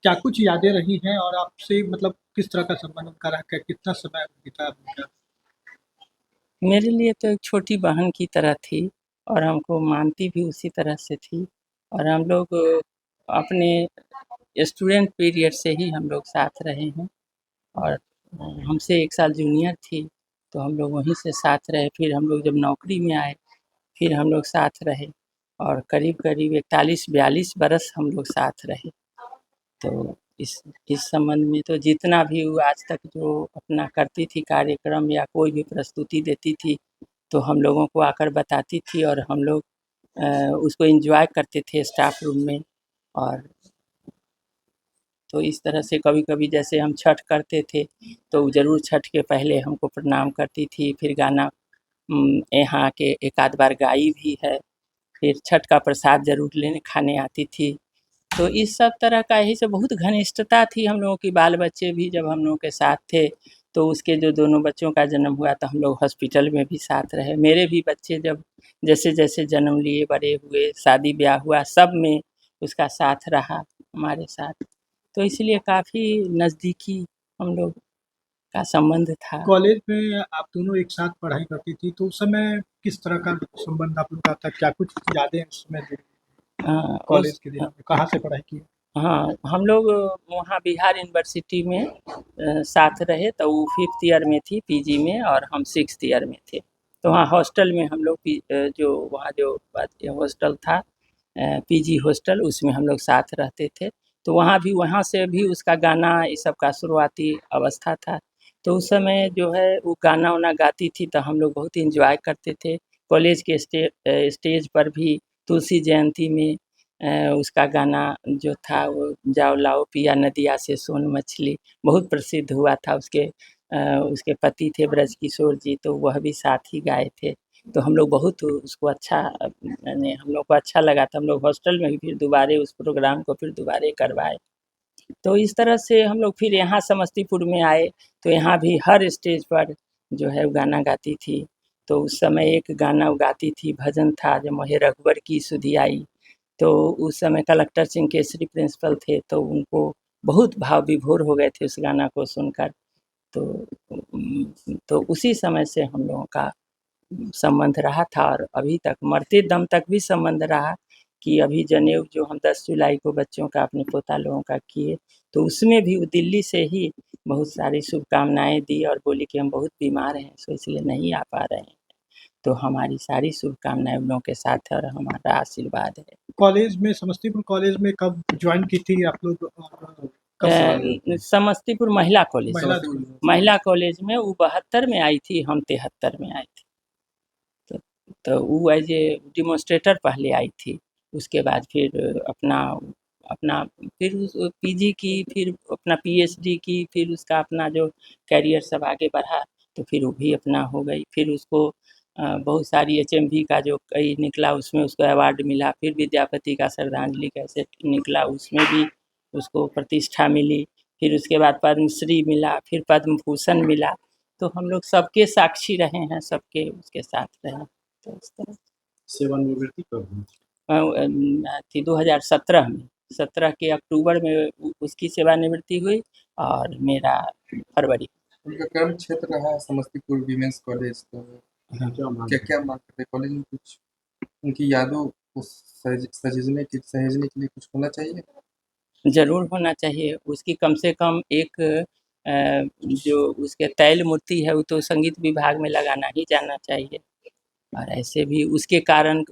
क्या कुछ यादें रही हैं और आपसे मतलब किस तरह का संबंध उनका रहा? कितना समय बीता उनका? मेरे लिए तो एक छोटी बहन की तरह थी और हमको मानती भी उसी तरह से थी और हम लोग अपने स्टूडेंट पीरियड से ही हम लोग साथ रहे हैं और हमसे 1 साल जूनियर थी, तो हम लोग वहीं से साथ रहे। फिर हम लोग जब नौकरी में आए, फिर हम लोग साथ रहे और करीब-करीब 41-42 बरस हम लोग साथ रहे। तो इस संबंध में तो जितना भी वो आज तक जो अपना करती थी कार्यक्रम या कोई भी प्रस्तुति देती थी, तो हम लोगों को आकर बताती थी और हम लोग अ, उसको एन्जॉय करते थे स्टाफ रूम में। और तो इस तरह से कभी-कभी जैसे हम छठ करते थे, तो ज़रूर छठ के पहले हमको प्रणाम करती थी, फिर गाना यहाँ आके एक आध बार गाई भी है, फिर छठ का प्रसाद ज़रूर लेने खाने आती थी। तो इस सब तरह का यही सब बहुत घनिष्ठता थी हम लोगों की। बाल बच्चे भी जब हम लोगों के साथ थे, तो उसके जो दोनों बच्चों का जन्म हुआ तो हम लोग हॉस्पिटल में भी साथ रहे। मेरे भी बच्चे जब जैसे-जैसे जन्म लिए, बड़े हुए, शादी-ब्याह हुआ, सब में उसका साथ रहा हमारे साथ। तो इसलिए काफ़ी नज़दीकी हम लोग का संबंध था। कॉलेज में आप दोनों एक साथ पढ़ाई करती थी, तो उस समय किस तरह का संबंध आप लोग का था? क्या कुछ यादें उस समय जुड़ी उस कॉलेज के दिनों में? कहाँ से पढ़ाई की? हाँ, हम लोग वहाँ बिहार यूनिवर्सिटी में साथ रहे, तो वो 5th ईयर में थी पीजी में और हम 6th ईयर में थे। तो वहाँ हॉस्टल में हम लोग जो वहाँ जो हॉस्टल था, पीजी हॉस्टल, उसमें हम लोग साथ रहते थे। तो वहाँ से भी उसका गाना ये सब का शुरुआती अवस्था था। तो उस समय जो है वो गाना-वाना गाती थी तो हम लोग बहुत एन्जॉय करते थे। कॉलेज के स्टेज पर भी तुलसी जयंती में उसका गाना जो था वो जाओ लाओ पिया नदिया से सोन मछली बहुत प्रसिद्ध हुआ था। उसके पति थे ब्रजकिशोर जी, तो वह भी साथ ही गाए थे। तो हम लोग बहुत उसको अच्छा यानी हम लोग को अच्छा लगा था। हम लोग हॉस्टल में भी फिर दोबारा उस प्रोग्राम को फिर दोबारा करवाए। तो इस तरह से हम लोग फिर यहाँ समस्तीपुर में आए, तो यहाँ भी हर स्टेज पर जो है वो गाना गाती थी। तो उस समय एक गाना वो गाती थी, भजन था जो मोहे रघुवर की सुधि आई। तो उस समय कलेक्टर सिंह केसरी प्रिंसिपल थे, तो उनको बहुत भाव विभोर हो गए थे उस गाना को सुनकर। तो तो उसी समय से हम लोगों का संबंध रहा था और अभी तक मरते दम तक भी संबंध रहा कि अभी जनेऊ जो हम 10 जुलाई को बच्चों का अपने पोता लोगों का किए, तो उसमें भी वो दिल्ली से ही बहुत सारी शुभकामनाएँ दी और बोली कि हम बहुत बीमार हैं, सो इसलिए नहीं आ पा रहे हैं। तो हमारी सारी शुभकामनाएँ उन लोगों के साथ है और हमारा आशीर्वाद है। कॉलेज में समस्तीपुर कॉलेज में कब जॉइन की थी आप लोग और कब समस्तीपुर महिला कॉलेज महिला महिला कॉलेज में वो 72 में आई थी, हम 73 में आए थे। तो वो एज ए डेमोन्स्ट्रेटर पहले आई थी, उसके बाद फिर अपना अपना फिर उस पीजी की, फिर अपना पीएचडी की, फिर उसका अपना जो करियर सब आगे बढ़ा, तो फिर वो भी अपना हो गई। फिर उसको बहुत सारी एचएमवी का जो कई निकला उसमें उसको अवार्ड मिला, फिर विद्यापति का श्रद्धांजलि कैसेट निकला उसमें भी उसको प्रतिष्ठा मिली, फिर उसके बाद पद्मश्री मिला, फिर पद्म भूषण मिला। तो हम लोग सबके साक्षी रहे हैं, सबके उसके साथ रहे हैं। तो इस तरह सेवानिवृत्ति कब हुई? थी 2017 में, 17 के अक्टूबर में उसकी सेवानिवृत्ति हुई और मेरा फरवरी। उनका कर्म क्षेत्र रहा समस्तीपुर वीमेंस कॉलेज, तो हाँ, क्या मान करते कॉलेज में कुछ उनकी यादों को सहेजने के लिए कुछ होना चाहिए? ज़रूर होना चाहिए। उसकी कम से कम एक जो उसके तैल मूर्ति है वो तो संगीत विभाग में लगाना ही जाना चाहिए। और ऐसे भी उसके कारण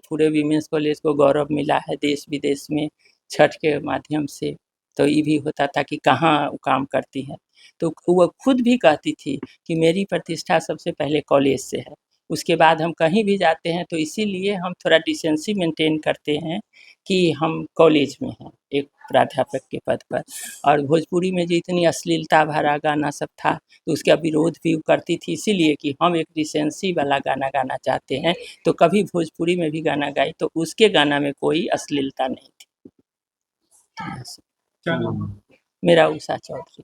पूरे वीमेंस कॉलेज को गौरव मिला है देश-विदेश में छठ के माध्यम से। तो ये भी होता था कि कहाँ वो काम करती हैं। तो वो खुद भी कहती थी कि मेरी प्रतिष्ठा सबसे पहले कॉलेज से है। उसके बाद हम कहीं भी जाते हैं तो इसीलिए हम थोड़ा डिसेंसी मेंटेन करते हैं कि हम कॉलेज में हैं, एक प्राध्यापक के पद पर। और भोजपुरी में जो इतनी अश्लीलता भरा गाना सब था, तो उसका विरोध भी वो करती थी इसीलिए कि हम एक डिसेंसी वाला गाना गाना चाहते हैं। तो कभी भोजपुरी में भी गाना गाई तो उसके गाना में कोई अश्लीलता नहीं थी। क्या नाम है? मेरा उषा चौधरी।